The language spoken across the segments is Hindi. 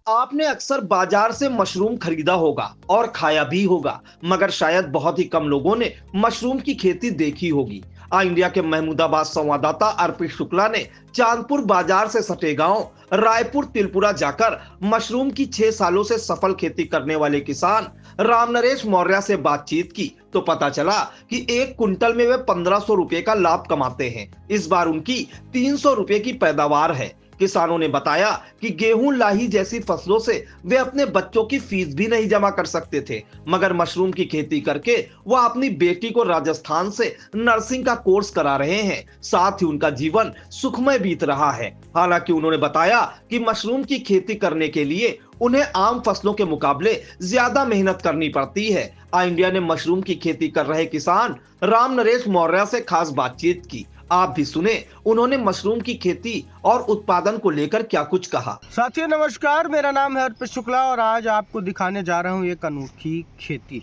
आपने अक्सर बाजार से मशरूम खरीदा होगा और खाया भी होगा, मगर शायद बहुत ही कम लोगों ने मशरूम की खेती देखी होगी। इंडिया के महमूदाबाद संवाददाता अर्पित शुक्ला ने चांदपुर बाजार से सटे गांव रायपुर तिलपुरा जाकर मशरूम की 6 सालों से सफल खेती करने वाले किसान राम नरेश मौर्य से बातचीत की तो पता चला कि 1 कुंटल में वे 1500 रुपए का लाभ कमाते हैं। इस बार उनकी 300 रुपए की पैदावार है। किसानों ने बताया कि गेहूं लाही जैसी फसलों से वे अपने बच्चों की फीस भी नहीं जमा कर सकते थे, मगर मशरूम की खेती करके वह अपनी बेटी को राजस्थान से नर्सिंग का कोर्स करा रहे हैं। साथ ही उनका जीवन सुखमय बीत रहा है। हालांकि उन्होंने बताया कि मशरूम की खेती करने के लिए उन्हें आम फसलों के मुकाबले ज्यादा मेहनत करनी पड़ती है। इंडिया ने मशरूम की खेती कर रहे किसान राम नरेश मौर्य से खास बातचीत की। आप भी सुने उन्होंने मशरूम की खेती और उत्पादन को लेकर क्या कुछ कहा। साथियों नमस्कार, मेरा नाम है अर्पित शुक्ला और आज आपको दिखाने जा रहा हूँ एक अनोखी खेती।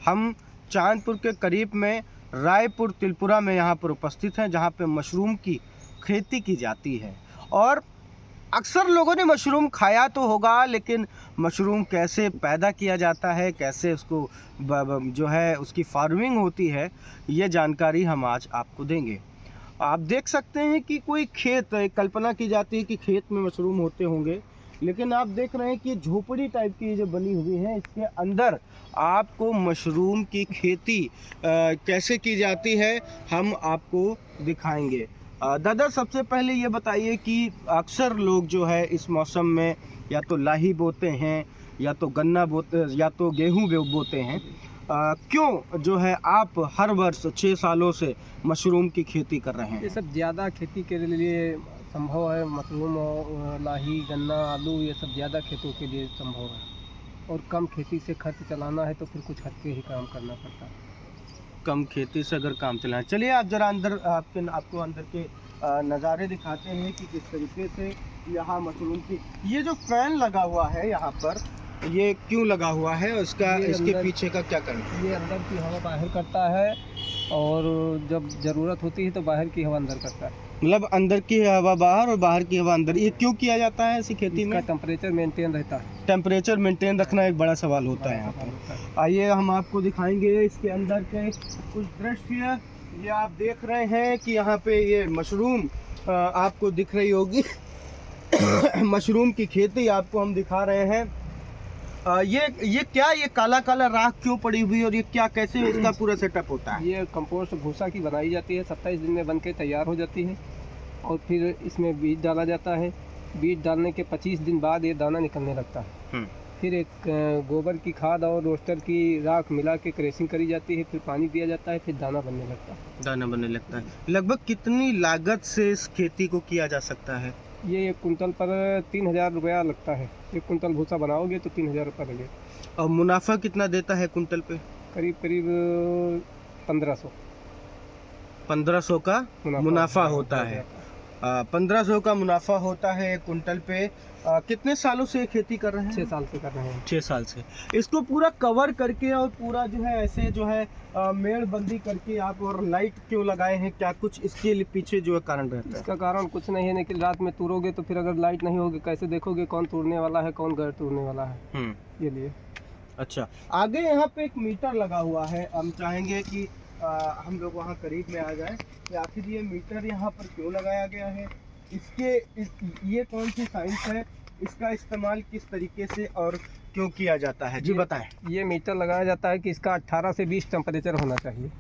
हम चांदपुर के करीब में रायपुर तिलपुरा में यहाँ पर उपस्थित हैं, जहाँ पे मशरूम की खेती की जाती है। और अक्सर लोगों ने मशरूम खाया तो होगा, लेकिन मशरूम कैसे पैदा किया जाता है, कैसे उसको जो है उसकी फार्मिंग होती है, ये जानकारी हम आज आपको देंगे। आप देख सकते हैं कि कोई खेत, कल्पना की जाती है कि खेत में मशरूम होते होंगे, लेकिन आप देख रहे हैं कि झोपड़ी टाइप की जो बनी हुई है, इसके अंदर आपको मशरूम की खेती कैसे की जाती है हम आपको दिखाएंगे। दादा, सबसे पहले ये बताइए कि अक्सर लोग जो है इस मौसम में या तो लाही बोते हैं या तो गन्ना बोते या तो गेहूँ बोते हैं, क्यों जो है आप हर वर्ष 6 सालों से मशरूम की खेती कर रहे हैं? ये सब ज़्यादा खेती के लिए संभव है। मशरूम और लाही, गन्ना, आलू, ये सब ज़्यादा खेतों के लिए संभव है। और कम खेती से खर्च चलाना है तो फिर कुछ हट के ही काम करना पड़ता है। कम खेती से अगर काम चलाना, चलिए आप जरा अंदर आपको अंदर के नज़ारे दिखाते हैं कि किस तरीके से यहाँ मशरूम की ये जो फैन लगा हुआ है यहाँ पर, ये क्यों लगा हुआ है, उसका इसके पीछे का क्या कारण है? ये अंदर की हवा बाहर करता है और जब ज़रूरत होती है तो बाहर की हवा अंदर करता है। मतलब अंदर की हवा बाहर और बाहर की हवा अंदर। ये क्यों किया जाता है ऐसी खेती में? टेम्परेचर मेंटेन रहता है। टेम्परेचर मेंटेन रखना एक बड़ा सवाल होता है यहाँ पर। आइए हम आपको दिखाएंगे इसके अंदर के कुछ दृश्य। ये आप देख रहे हैं कि यहाँ पे ये मशरूम आपको दिख रही होगी मशरूम की खेती आपको हम दिखा रहे हैं। ये क्या, ये काला काला राख क्यों पड़ी हुई है और ये क्या, कैसे इसका पूरा सेटअप होता है? ये कंपोस्ट भूसा की बनाई जाती है, 27 दिन में बनके तैयार हो जाती है और फिर इसमें बीज डाला जाता है। बीज डालने के 25 दिन बाद ये दाना निकलने लगता है। फिर एक गोबर की खाद और रोस्टर की राख मिला के क्रैशिंग करी जाती है, फिर पानी दिया जाता है, फिर दाना बनने लगता है। दाना बनने लगता है। लगभग कितनी लागत से इस खेती को किया जा सकता है? ये 1 कुंटल पर 3000 रुपया लगता है। 1 कुंटल भूसा बनाओगे तो 3000 रुपये लगेगा। और मुनाफा कितना देता है कुंटल पे? करीब करीब 1500 1500 का मुनाफा होता है। 1500 का मुनाफा होता है 1 कुंटल पे। कितने सालों से खेती कर रहे हैं? 6 साल से कर रहे हैं। 6 साल से इसको पूरा कवर करके और पूरा जो है ऐसे जो है मेड़बंदी करके आप, और लाइट क्यों लगाए हैं, क्या कुछ इसके पीछे जो है कारण रहता है? इसका कारण कुछ नहीं है, लेकिन रात में तोड़ोगे तो फिर अगर लाइट नहीं होगी कैसे देखोगे कौन तोड़ने वाला है कौन घर तोड़ने वाला है, ये लिए। अच्छा, आगे यहाँ पे एक मीटर लगा हुआ है। हम चाहेंगे कि हम लोग वहाँ करीब में आ जाएं कि आखिर ये मीटर यहाँ पर क्यों लगाया गया है, ये कौन सी साइंस है, इसका इस्तेमाल किस तरीके से और क्यों किया जाता है? जी बताएं। ये मीटर लगाया जाता है कि इसका 18 से 20 टेम्परेचर होना चाहिए।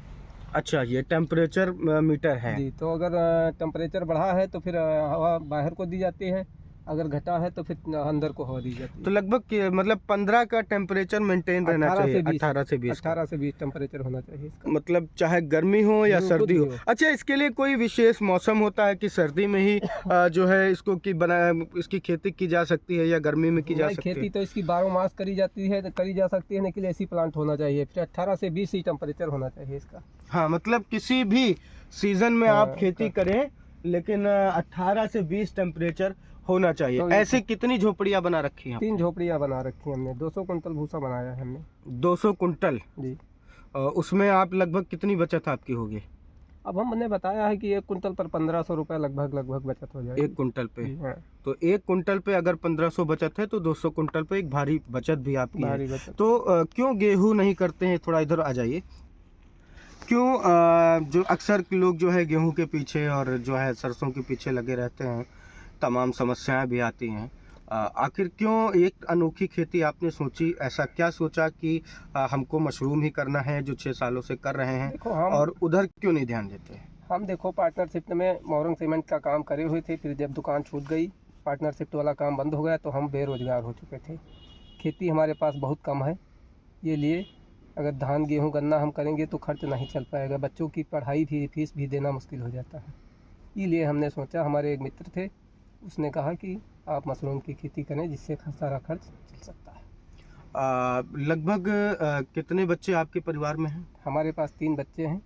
अच्छा, ये टेम्परेचर मीटर है जी। तो अगर टेम्परेचर बढ़ा है तो फिर हवा बाहर को दी जाती है, अगर घटा है तो फिर अंदर को हवा दी जाती है। तो लगभग मतलब 15 का टेम्परेचर मेंटेन रहना चाहिए। 18 से 20 टेम्परेचर होना चाहिए इसका। मतलब चाहे गर्मी हो या सर्दी हो। अच्छा, इसके लिए कोई विशेष मौसम होता है कि सर्दी में ही जो है इसको इसकी खेती की जा सकती है या गर्मी में की जा सकती है? खेती तो इसकी 12 मास करी जा सकती है, लेकिन ऐसी प्लांट होना चाहिए। फिर 18 से 20 ही टेम्परेचर होना चाहिए इसका। हाँ, मतलब किसी भी सीजन में आप खेती करें, लेकिन 18 से 20 टेम्परेचर होना चाहिए। तो ऐसे कितनी झोपड़ियाँ बना रखी हैं? 3 झोपड़ियाँ बना रखी हैं हमने। 200 कुंटल भूसा बनाया है हमने। 200 कुंटल? जी। उसमें आप लगभग कितनी बचत आपकी होगी? अब हमने बताया है कि 1 कुंटल पर 1500 रुपये लगभग बचत हो जाएगी। 1 कुंटल पे? हाँ, तो 1 कुंटल पे अगर 1500 बचत है तो 200 कुंटल पे एक भारी बचत भी आपकी है। भारी बचत। तो क्यों गेहूं नहीं करते हैं? थोड़ा इधर आ जाइए। क्यों जो अक्सर लोग जो है गेहूं के पीछे और जो है सरसों के पीछे लगे रहते हैं, तमाम समस्याएं भी आती हैं। आखिर क्यों एक अनोखी खेती आपने सोची? ऐसा क्या सोचा कि हमको मशरूम ही करना है जो 6 सालों से कर रहे हैं, देखो हम और उधर क्यों नहीं ध्यान देते? देखो पार्टनरशिप में मोरंग सीमेंट का काम करे हुए थे, फिर जब दुकान छूट गई, पार्टनरशिप वाला काम बंद हो गया, तो हम बेरोजगार हो चुके थे। खेती हमारे पास बहुत कम है, ये लिए अगर धान गेहूं गन्ना हम करेंगे तो खर्च नहीं चल पाएगा, बच्चों की पढ़ाई भी फीस भी देना मुश्किल हो जाता है। इसलिए हमने सोचा, हमारे एक मित्र थे, उसने कहा कि आप मशरूम की खेती करें जिससे सारा खर्च चल सकता है। लगभग कितने बच्चे आपके परिवार में हैं? हमारे पास 3 बच्चे हैं।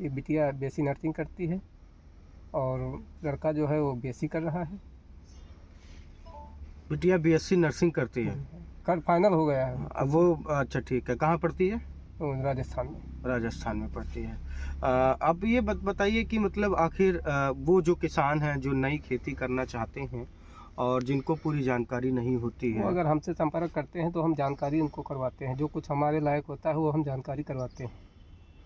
एक बिटिया बीएससी नर्सिंग करती है और लड़का जो है वो बीएससी कर रहा है। बिटिया बीएससी नर्सिंग करती है? कल फाइनल हो गया है। अब वो अच्छा ठीक है। कहाँ पढ़ती है? राजस्थान में। राजस्थान में पढ़ती है। अब ये बताइए कि मतलब आखिर वो जो किसान हैं जो नई खेती करना चाहते हैं और जिनको पूरी जानकारी नहीं होती है, वो अगर हमसे संपर्क करते हैं तो हम जानकारी उनको करवाते हैं, जो कुछ हमारे लायक होता है वो हम जानकारी करवाते हैं,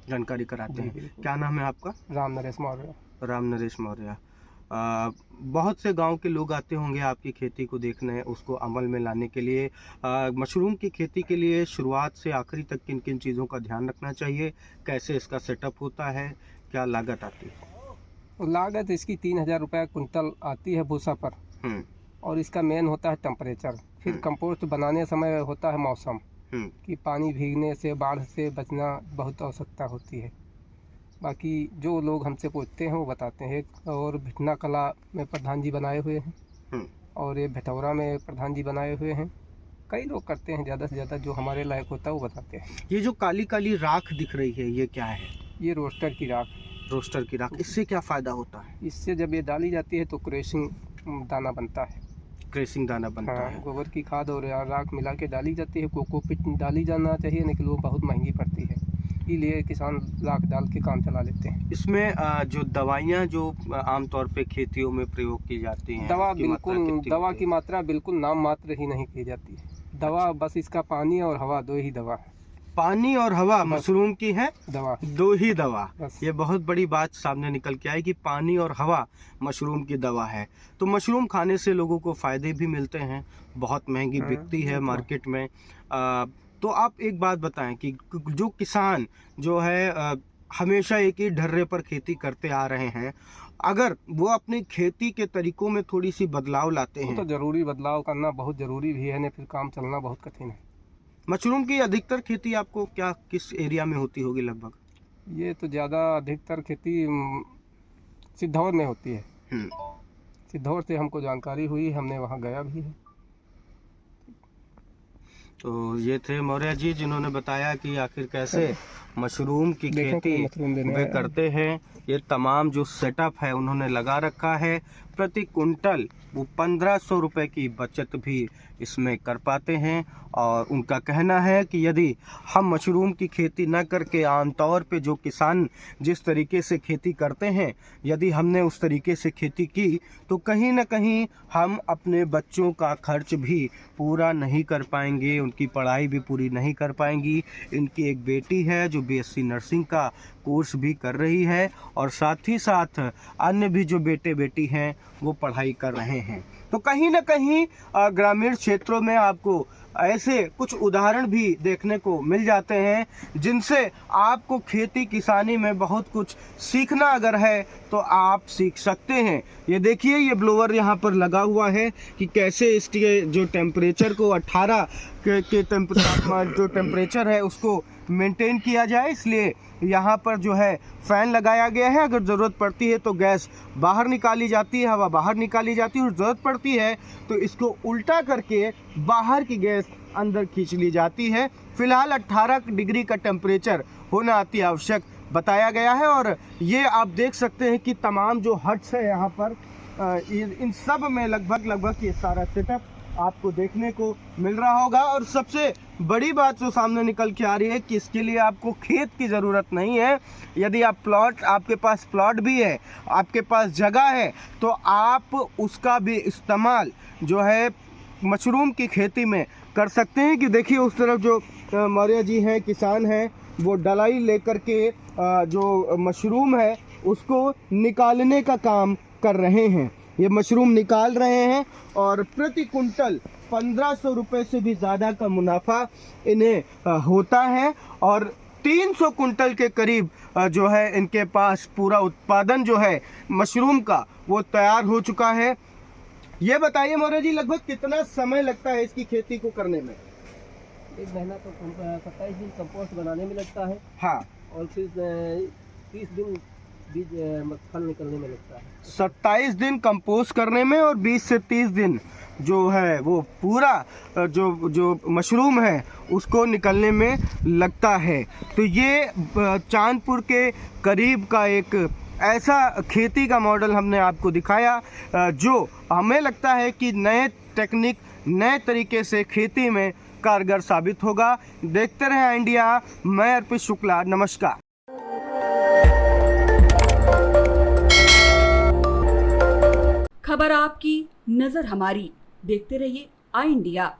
जानकारी कराते जी, हैं। बिल्कुल। क्या नाम है आपका? राम नरेश मौर्य। राम नरेश मौर्य। बहुत से गांव के लोग आते होंगे आपकी खेती को देखने, उसको अमल में लाने के लिए। मशरूम की खेती के लिए शुरुआत से आखिरी तक किन किन चीज़ों का ध्यान रखना चाहिए? कैसे इसका सेटअप होता है? क्या लागत आती है? लागत इसकी 3000 रुपये कुंटल आती है भूसा पर, और इसका मेन होता है टेम्परेचर। फिर कंपोस्ट बनाने समय होता है मौसम, कि पानी भीगने से, बाढ़ से बचना बहुत आवश्यकता होती है। बाकी जो लोग हमसे पूछते हैं वो बताते हैं। और भिटना कला में प्रधान जी बनाए हुए हैं, और ये भटौरा में प्रधान जी बनाए हुए हैं। कई लोग करते हैं, ज़्यादा से ज़्यादा जो हमारे लायक होता है वो बताते हैं। ये जो काली काली राख दिख रही है, ये क्या है? ये रोस्टर की राख। रोस्टर की राख, इससे क्या फ़ायदा होता है? इससे जब ये डाली जाती है तो क्रैशिंग दाना बनता है। क्रेसिंग दाना बनता है। गोबर की खाद और राख मिला के डाली जाती है। कोकोपीट डाली जाना चाहिए, लेकिन वो बहुत महंगी पड़ती है, इसलिए किसान राख डाल के काम चला लेते हैं। इसमें जो दवाइयाँ जो आमतौर पे खेतियों में प्रयोग की जाती हैं, दवा उसकी मात्रा बिल्कुल, कितनी दवा होती की है? मात्रा बिल्कुल नाम मात्र ही नहीं की जाती है। दवा बस इसका पानी और हवा, 2 ही दवा है। पानी और हवा बस। मशरूम की है दवा 2 ही दवा। बस। ये बहुत बड़ी बात सामने निकल के आई कि पानी और हवा मशरूम की दवा है। तो मशरूम खाने से लोगों को फायदे भी मिलते हैं, बहुत महंगी बिकती है मार्केट में। तो आप एक बात बताएं कि जो किसान जो है हमेशा एक ही ढर्रे पर खेती करते आ रहे हैं, अगर वो अपनी खेती के तरीकों में थोड़ी सी बदलाव लाते वो हैं, तो जरूरी, बदलाव करना बहुत जरूरी भी है, नहीं फिर काम चलना बहुत कठिन है। मशरूम की अधिकतर खेती आपको क्या किस एरिया में होती होगी लगभग? ये तो ज़्यादा अधिकतर खेती सिद्धौर में होती है। सिद्धौर से हमको जानकारी हुई, हमने वहाँ गया भी है। तो ये थे मौर्य जी जिन्होंने बताया कि आखिर कैसे मशरूम की खेती वे करते हैं। ये तमाम जो सेटअप है उन्होंने लगा रखा है। प्रति कुंटल वो 1500 रुपये की बचत भी इसमें कर पाते हैं। और उनका कहना है कि यदि हम मशरूम की खेती न करके आमतौर पे जो किसान जिस तरीके से खेती करते हैं, यदि हमने उस तरीके से खेती की तो कहीं ना कहीं हम अपने बच्चों का खर्च भी पूरा नहीं कर पाएंगे, उनकी पढ़ाई भी पूरी नहीं कर पाएंगी। इनकी एक बेटी है जो बीएससी नर्सिंग का कोर्स भी कर रही है, और साथ ही साथ अन्य भी जो बेटे बेटी हैं वो पढ़ाई कर रहे हैं। तो कहीं ना कहीं ग्रामीण क्षेत्रों में आपको ऐसे कुछ उदाहरण भी देखने को मिल जाते हैं जिनसे आपको खेती किसानी में बहुत कुछ सीखना अगर है तो आप सीख सकते हैं। ये देखिए, ये ब्लोअर यहाँ पर लगा हुआ है कि कैसे इसके जो टेम्परेचर को 18 के जो टेम्परेचर है उसको मेंटेन किया जाए, इसलिए यहाँ पर जो है फ़ैन लगाया गया है। अगर ज़रूरत पड़ती है तो गैस बाहर निकाली जाती है, हवा बाहर निकाली जाती है, और ज़रूरत पड़ती है तो इसको उल्टा करके बाहर की गैस अंदर खींच ली जाती है। फ़िलहाल 18 डिग्री का टेम्परेचर होना अति आवश्यक बताया गया है। और ये आप देख सकते हैं कि तमाम जो हट्स है यहाँ पर इन सब में लगभग ये सारा सेटअप आपको देखने को मिल रहा होगा। और सबसे बड़ी बात जो सामने निकल के आ रही है कि इसके लिए आपको खेत की ज़रूरत नहीं है। यदि आपके पास प्लॉट भी है, आपके पास जगह है, तो आप उसका भी इस्तेमाल जो है मशरूम की खेती में कर सकते हैं। कि देखिए उस तरफ जो मौर्य जी हैं, किसान हैं, वो डलाई लेकर के जो मशरूम है उसको निकालने का काम कर रहे हैं। ये मशरूम निकाल रहे हैं और प्रति कुंटल 1500 रुपये से भी ज़्यादा का मुनाफा इन्हें होता है। और 300 कुंटल के करीब जो है इनके पास पूरा उत्पादन जो है मशरूम का वो तैयार हो चुका है। ये बताइए मौर्य जी, लगभग कितना समय लगता है इसकी खेती को करने में? 1 महीना तो 27 दिन कंपोस्ट बनाने में लगता है। हाँ, और फिर 30 दिन बीज फल निकलने में लगता है। 27 दिन कंपोस्ट करने में और 20 से 30 दिन जो है वो पूरा जो मशरूम है उसको निकलने में लगता है। तो ये चांदपुर के करीब का एक ऐसा खेती का मॉडल हमने आपको दिखाया जो हमें लगता है कि नए टेक्निक, नए तरीके से खेती में कारगर साबित होगा। देखते रहें इंडिया। मैं अर्पित शुक्ला, नमस्कार। खबर आपकी, नजर हमारी। देखते रहिए आई इंडिया।